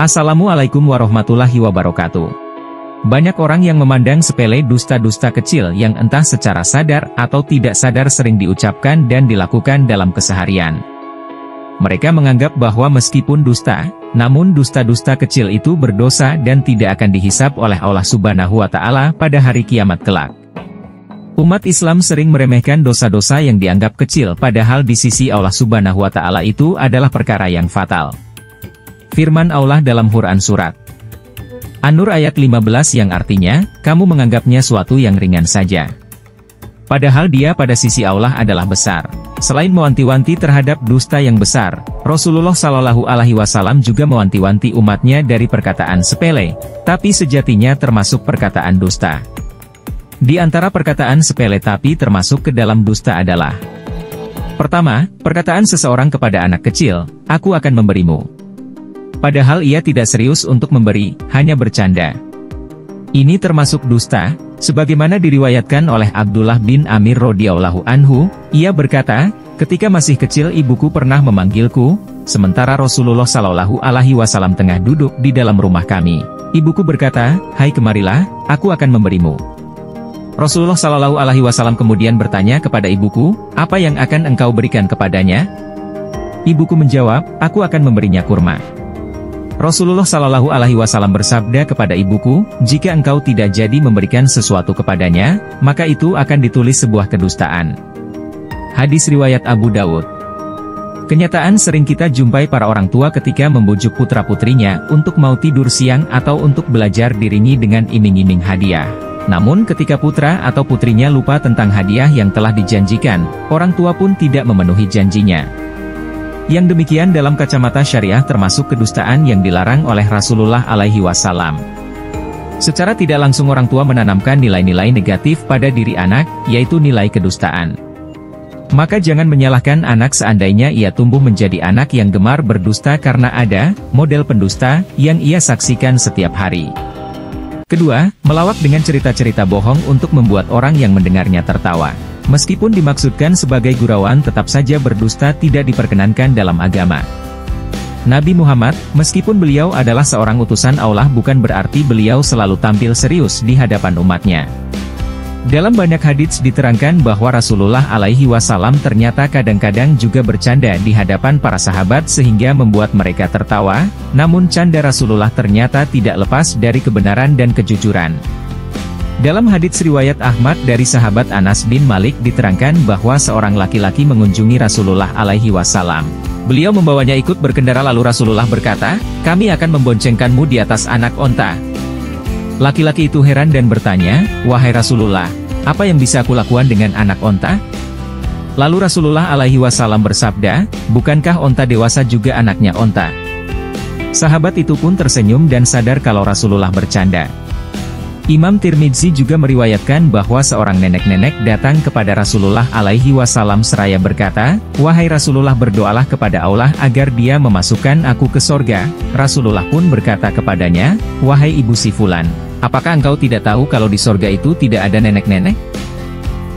Assalamualaikum warahmatullahi wabarakatuh. Banyak orang yang memandang sepele dusta-dusta kecil yang entah secara sadar atau tidak sadar sering diucapkan dan dilakukan dalam keseharian. Mereka menganggap bahwa meskipun dusta, namun dusta-dusta kecil itu berdosa dan tidak akan dihisab oleh Allah Subhanahu wa Ta'ala pada hari kiamat kelak. Umat Islam sering meremehkan dosa-dosa yang dianggap kecil, padahal di sisi Allah Subhanahu wa Ta'ala itu adalah perkara yang fatal. Firman Allah dalam Quran Surat An-Nur ayat 15 yang artinya, kamu menganggapnya suatu yang ringan saja. Padahal dia pada sisi Allah adalah besar. Selain mewanti-wanti terhadap dusta yang besar, Rasulullah Shallallahu Alaihi Wasallam juga mewanti-wanti umatnya dari perkataan sepele, tapi sejatinya termasuk perkataan dusta. Di antara perkataan sepele tapi termasuk ke dalam dusta adalah: pertama, perkataan seseorang kepada anak kecil, aku akan memberimu. Padahal ia tidak serius untuk memberi, hanya bercanda. Ini termasuk dusta, sebagaimana diriwayatkan oleh Abdullah bin Amir radhiyallahu anhu, ia berkata, ketika masih kecil ibuku pernah memanggilku, sementara Rasulullah Shallallahu Alaihi Wasallam tengah duduk di dalam rumah kami. Ibuku berkata, hai kemarilah, aku akan memberimu. Rasulullah Shallallahu Alaihi Wasallam kemudian bertanya kepada ibuku, apa yang akan engkau berikan kepadanya? Ibuku menjawab, aku akan memberinya kurma. Rasulullah Shallallahu Alaihi Wasallam bersabda kepada ibuku, jika engkau tidak jadi memberikan sesuatu kepadanya, maka itu akan ditulis sebuah kedustaan. Hadis riwayat Abu Dawud. Kenyataan sering kita jumpai para orang tua ketika membujuk putra-putrinya untuk mau tidur siang atau untuk belajar diringi dengan iming-iming hadiah. Namun ketika putra atau putrinya lupa tentang hadiah yang telah dijanjikan, orang tua pun tidak memenuhi janjinya. Yang demikian dalam kacamata syariah termasuk kedustaan yang dilarang oleh Rasulullah Alaihi Wasallam. Secara tidak langsung orang tua menanamkan nilai-nilai negatif pada diri anak, yaitu nilai kedustaan. Maka jangan menyalahkan anak seandainya ia tumbuh menjadi anak yang gemar berdusta karena ada model pendusta yang ia saksikan setiap hari. Kedua, melawak dengan cerita-cerita bohong untuk membuat orang yang mendengarnya tertawa. Meskipun dimaksudkan sebagai gurauan, tetap saja berdusta tidak diperkenankan dalam agama. Nabi Muhammad, meskipun beliau adalah seorang utusan Allah, bukan berarti beliau selalu tampil serius di hadapan umatnya. Dalam banyak hadits diterangkan bahwa Rasulullah Alaihi Wasallam ternyata kadang-kadang juga bercanda di hadapan para sahabat sehingga membuat mereka tertawa, namun canda Rasulullah ternyata tidak lepas dari kebenaran dan kejujuran. Dalam hadits riwayat Ahmad dari sahabat Anas bin Malik diterangkan bahwa seorang laki-laki mengunjungi Rasulullah Alaihi Wasallam. Beliau membawanya ikut berkendara lalu Rasulullah berkata, kami akan memboncengkanmu di atas anak onta. Laki-laki itu heran dan bertanya, wahai Rasulullah, apa yang bisa aku lakukan dengan anak onta? Lalu Rasulullah Alaihi Wasallam bersabda, bukankah onta dewasa juga anaknya onta? Sahabat itu pun tersenyum dan sadar kalau Rasulullah bercanda. Imam Tirmidzi juga meriwayatkan bahwa seorang nenek-nenek datang kepada Rasulullah Alaihi Wasallam seraya berkata, wahai Rasulullah, berdoalah kepada Allah agar dia memasukkan aku ke sorga. Rasulullah pun berkata kepadanya, wahai ibu si Fulan, apakah engkau tidak tahu kalau di sorga itu tidak ada nenek-nenek?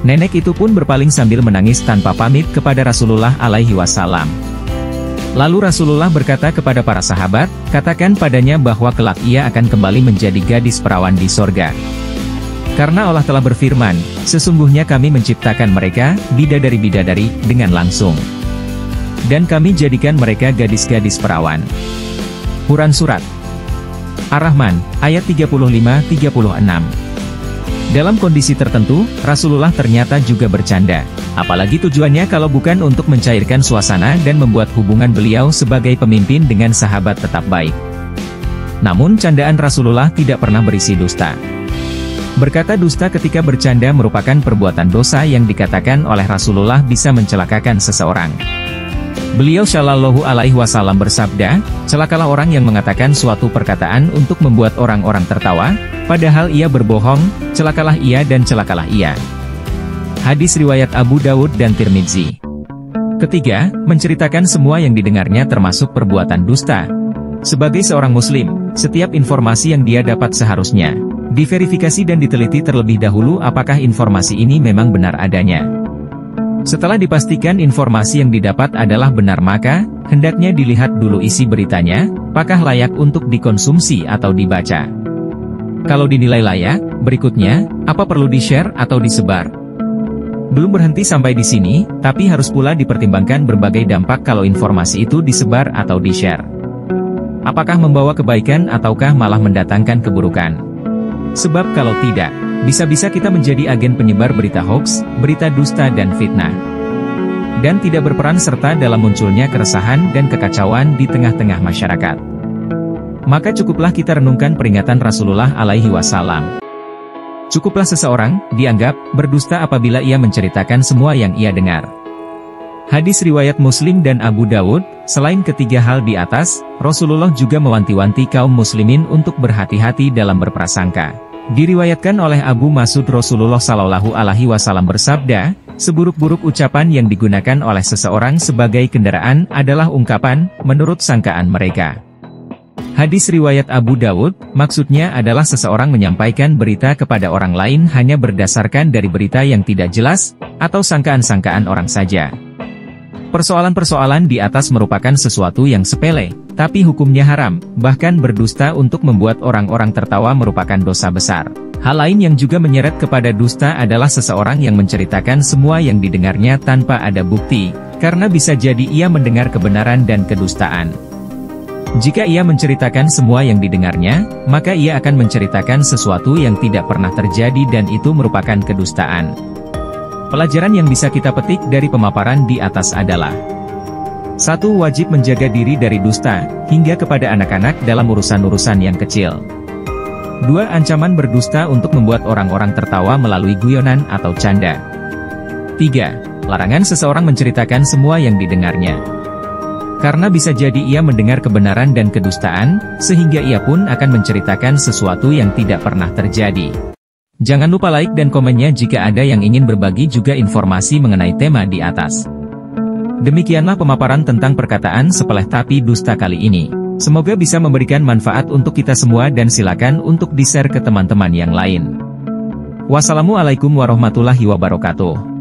Nenek itu pun berpaling sambil menangis tanpa pamit kepada Rasulullah Alaihi Wasallam. Lalu Rasulullah berkata kepada para sahabat, katakan padanya bahwa kelak ia akan kembali menjadi gadis perawan di sorga. Karena Allah telah berfirman, sesungguhnya kami menciptakan mereka, bidadari-bidadari, dengan langsung. Dan kami jadikan mereka gadis-gadis perawan. Quran Surat Ar-Rahman, ayat 35-36. Dalam kondisi tertentu, Rasulullah ternyata juga bercanda. Apalagi tujuannya kalau bukan untuk mencairkan suasana dan membuat hubungan beliau sebagai pemimpin dengan sahabat tetap baik. Namun candaan Rasulullah tidak pernah berisi dusta. Berkata dusta ketika bercanda merupakan perbuatan dosa yang dikatakan oleh Rasulullah bisa mencelakakan seseorang. Beliau Shallallahu Alaihi Wasallam bersabda, celakalah orang yang mengatakan suatu perkataan untuk membuat orang-orang tertawa, padahal ia berbohong, celakalah ia dan celakalah ia. Hadis riwayat Abu Dawud dan Tirmidzi. Ketiga, menceritakan semua yang didengarnya termasuk perbuatan dusta. Sebagai seorang muslim, setiap informasi yang dia dapat seharusnya diverifikasi dan diteliti terlebih dahulu apakah informasi ini memang benar adanya. Setelah dipastikan informasi yang didapat adalah benar, maka hendaknya dilihat dulu isi beritanya, apakah layak untuk dikonsumsi atau dibaca. Kalau dinilai layak, berikutnya, apa perlu di-share atau disebar? Belum berhenti sampai di sini, tapi harus pula dipertimbangkan berbagai dampak kalau informasi itu disebar atau di-share. Apakah membawa kebaikan ataukah malah mendatangkan keburukan? Sebab kalau tidak, bisa-bisa kita menjadi agen penyebar berita hoax, berita dusta dan fitnah. Dan tidak berperan serta dalam munculnya keresahan dan kekacauan di tengah-tengah masyarakat. Maka cukuplah kita renungkan peringatan Rasulullah alaihi wasallam. Cukuplah seseorang dianggap berdusta apabila ia menceritakan semua yang ia dengar. Hadis riwayat Muslim dan Abu Dawud. Selain ketiga hal di atas, Rasulullah juga mewanti-wanti kaum muslimin untuk berhati-hati dalam berprasangka. Diriwayatkan oleh Abu Mas'ud, Rasulullah Shallallahu Alaihi Wasallam bersabda, seburuk-buruk ucapan yang digunakan oleh seseorang sebagai kendaraan adalah ungkapan menurut sangkaan mereka. Hadis riwayat Abu Dawud, maksudnya adalah seseorang menyampaikan berita kepada orang lain hanya berdasarkan dari berita yang tidak jelas, atau sangkaan-sangkaan orang saja. Persoalan-persoalan di atas merupakan sesuatu yang sepele, tapi hukumnya haram, bahkan berdusta untuk membuat orang-orang tertawa merupakan dosa besar. Hal lain yang juga menyeret kepada dusta adalah seseorang yang menceritakan semua yang didengarnya tanpa ada bukti, karena bisa jadi ia mendengar kebenaran dan kedustaan. Jika ia menceritakan semua yang didengarnya, maka ia akan menceritakan sesuatu yang tidak pernah terjadi dan itu merupakan kedustaan. Pelajaran yang bisa kita petik dari pemaparan di atas adalah: 1. Wajib menjaga diri dari dusta, hingga kepada anak-anak dalam urusan-urusan yang kecil. 2. Ancaman berdusta untuk membuat orang-orang tertawa melalui guyonan atau canda. 3. Larangan seseorang menceritakan semua yang didengarnya. Karena bisa jadi ia mendengar kebenaran dan kedustaan, sehingga ia pun akan menceritakan sesuatu yang tidak pernah terjadi. Jangan lupa like dan komennya jika ada yang ingin berbagi juga informasi mengenai tema di atas. Demikianlah pemaparan tentang perkataan sepeleh tapi dusta kali ini. Semoga bisa memberikan manfaat untuk kita semua dan silakan untuk di-share ke teman-teman yang lain. Wassalamualaikum warahmatullahi wabarakatuh.